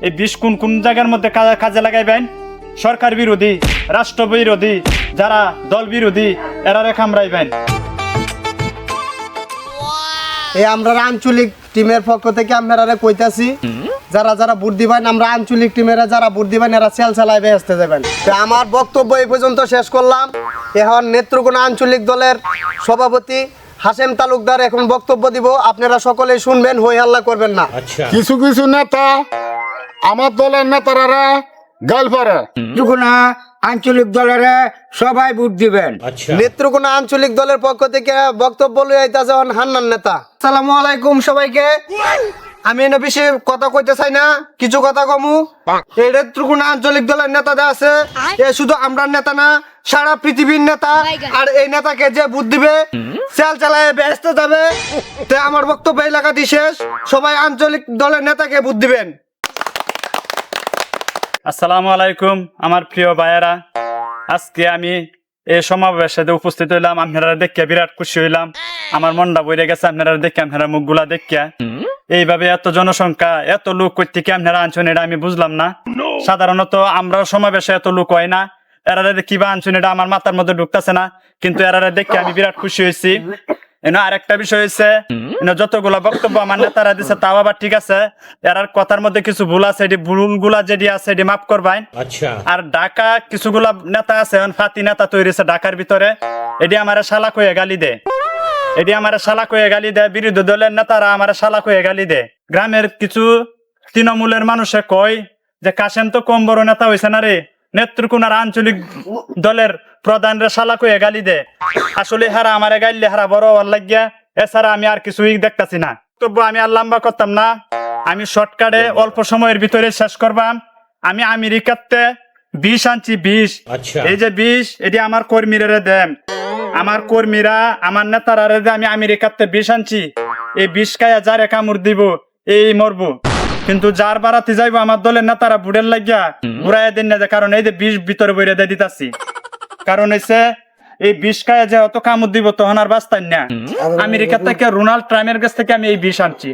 এই বিষ কোন কোন জায়গার মধ্যে কাজে লাগাইবেন? সরকার বিরোধী, রাষ্ট্র বিরোধী, যারা দল বিরোধী এরারে কামড়াইবেন। এই আমরা আঞ্চলিক টিমের পক্ষ থেকে আপনারা কইতাছি, যারা যারা ভোট দিবেন, আমরা আঞ্চলিক টিমের যারা ভোট দিবেন এরা সেল চালাইবে আসতে যাবেন। আমার বক্তব্য এই পর্যন্ত শেষ করলাম। এখন নেত্রকোনা আঞ্চলিক দলের সভাপতি হাশেম তালুকদার এখন বক্তব্য দিব, আপনারা সকলেই শুনবেন, হই হাল্লা করবেন না। কিছু কিছু নেতা আমার দলের নেতারা গাল পারে নেত্রকোনা আঞ্চলিক দলের সবাই ভোট দিবেন। নেত্রকোনা আঞ্চলিক দলের পক্ষ থেকে বক্তব্য লই আইতাছে হান্নান নেতা। আসসালামু আলাইকুম সবাইকে। আমি এনে বেশি কথা কইতে চাই না, কিছু কথা কমু। এই নেত্রকোনা আঞ্চলিক দলের নেতা আছে, এ শুধু আমরা নেতা না, সারা পৃথিবীর নেতা। আর এই নেতাকে যে ভোট দিবে চাল চালায় ব্যস্ত যাবে। তাই আমার বক্তব্য এই এলাকাতে শেষ। সবাই আঞ্চলিক দলের নেতাকে ভোট দিবেন। আসসালামু আলাইকুম আমার প্রিয় ভাইয়েরা, আজকে আমি এই সমাবেশে উপস্থিত হইলাম। আপনারা দেখে বিরাট খুশি হইলাম, আমার মনটা বইরে গেছে আপনারা দেখে, আপনারা মুখগুলা দেখে। এইভাবে এত জনসংখ্যা, এত লোক করতে আপনারা আনছেন এটা আমি বুঝলাম না। সাধারণত আমরা সমাবেশে এত লোক হয় না, এরারে কিবা আনছেন এটা আমার মাথার মধ্যে ঢুকতেছে না, কিন্তু এরারে দেখে আমি বিরাট খুশি হয়েছি। আরেকটা বিষয় হচ্ছে, যতগুলা বক্তব্য আমার নেতারা দিচ্ছে তাও আবার ঠিক আছে, এরার কথার মধ্যে কিছু ভুল আছে, এটি ভুলগুলা যেটি আছে এটি মাফ করবেন। আর ঢাকা কিছুগুলা নেতা আছে, ফাতি নেতা তৈরি হয়েছে ঢাকার ভিতরে, এটি আমার শালাক হয়ে গালি দেয়, এটি আমার শালাক হয়ে গালি দেয়। বিরোধী দলের নেতারা আমার শালাক হয়ে গালি দেয়। গ্রামের কিছু তৃণমূলের মানুষে কয় যে কাশেম তো কম বড় নেতা হয়েছে না রে, নেত্রকোনার আঞ্চলিক দলের প্রধানরা শালাক হয়ে গালি দেয়। আসলে হারা আমারে গাইলে হারা বড় হওয়ার লাগিয়া, এছাড়া আমি আর কিছুই দেখতেছি না। তবু আমি আর লম্বা করতাম না, আমি শর্টকাটে অল্প সময়ের ভিতরে শেষ করবাম। আমি আমেরিকাতে 20 আনছি, 20। এই যে 20, এটি আমার কর্মীরা দেন, আমার কর্মীরা আমার নেতারা আমি আমেরিকাতে 20 আনছি। এই 20 খায়া যারে কামড় দিব এই মরবো, কিন্তু যার বাড়াতে যাইবো আমার দলের নেতারা বুড়ের লাগিয়া ঘুরাইয়া দেন না, কারণ এই যে 20 ভিতরে বইরে দিয়ে দিতাছি। কারণ হইছে এই 20 খায়া যে অত কামড় দিব তখন আর বাঁচতাম না। আমেরিকা থেকে রোনাল্ড ট্রাম্পের কাছ থেকে আমি এই 20 আনছি।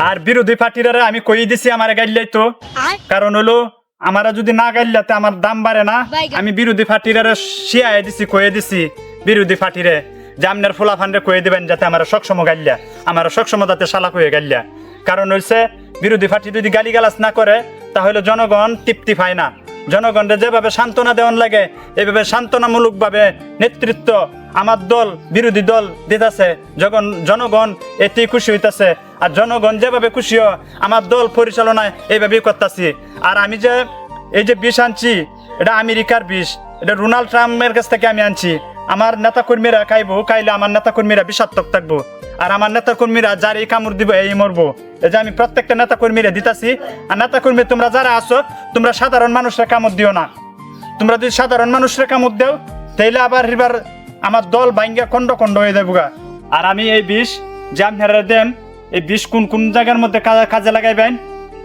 আর বিরোধী পার্টিরা আমি কই দিছি আমার গাইলাই তো, কারণ হলো আমারা যদি না গাইলাতে আমার দাম বাড়ে না। আমি বিরোধী পার্টিরা শিয়াই দিছি, কয়ে দিছি বিরোধী পার্টিরে যে আপনার ফোলা ফান্ডে কয়ে দিবেন যাতে আমার সক্ষম গাইলা, আমার সক্ষম যাতে শালাক হয়ে গাইলা। কারণ হইছে বিরোধী পার্টি যদি গালিগালাজ না করে তাহলে জনগণ তৃপ্তি পায় না। জনগণের যেভাবে সান্ত্বনা দেওয়ান লাগে এইভাবে সান্ত্বনামূলক ভাবে নেতৃত্ব আমার দল বিরোধী দল দিতেছে, যখন জনগণ এতেই খুশি হইতাছে। আর জনগণ যেভাবে খুশি হয় আমার দল পরিচালনায় এইভাবেই করতেছি। আর আমি যে এই যে 20 আনছি, এটা আমেরিকার 20, এটা রোনাল্ড ট্রাম্পের কাছ থেকে আমি আনছি। আমার নেতা কর্মীরা খাইবো, খাইলে আমার নেতা কর্মীরা বিষাক্তক থাকবো, আর আমার নেতা কর্মীরা যার এই কামড় দিব এই মরবো। এই যে আমি প্রত্যেকটা নেতা কর্মীরা দিতাছি। আর নেতা কর্মী তোমরা যারা আছো, তোমরা সাধারণ মানুষরা কামড় দিও না। তোমরা যদি সাধারণ মানুষরা কামড় দেও তাইলে আবার এবার আমার দল ভাঙ্গা খন্ড খন্ড হয়ে যাবো গা। আর আমি এই 20 যে আপনারা দেন, এই 20 কোন কোন জায়গার মধ্যে কাজে লাগাইবেন?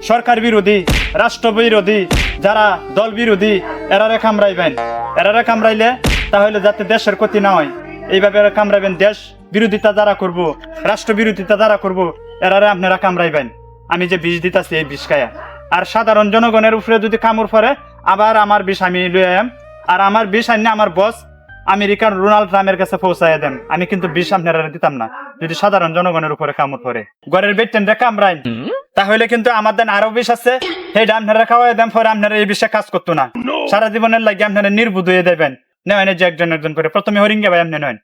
সরকার বিরোধী, রাষ্ট্র বিরোধী, যারা দল বিরোধী এরারে কামড়াইবেন। এরারে কামড়াইলে তাহলে যাতে দেশের ক্ষতি না হয় এইভাবে কামড়াইবেন। দেশ বিরোধিতা যারা করবো, রাষ্ট্র বিরোধিতা যারা করবো এরারে আপনারা কামড়াইবেন। আমি যে 20 দিতাছি এই 20 খায়া। আর সাধারণ জনগণের উপরে যদি কামড় পড়ে আবার আমার 20 আমি লয়ে আম। আর আমার 20 আনিয়ে আমার বস আমেরিকার রোনাল্ড ট্রাম্পের কাছে পৌঁছাইয়া দেন। আমি কিন্তু 20 আপনারা দিতাম না যদি সাধারণ জনগণের উপরে কামড় পড়ে। ঘরের বেটেনটা কামড়াইন তাহলে কিন্তু আমার দেন আরো 20 আছে, সেইটা আপনারা খাওয়াই দেন, পরে আপনারা এই 20 কাজ করতো না। সারা জীবনের লাগে আপনারা নির্বুধ হয়ে দেবেন। নেন যে একজন একজন করে, প্রথমে হরিঙ্গে ভাই আপনি নেন।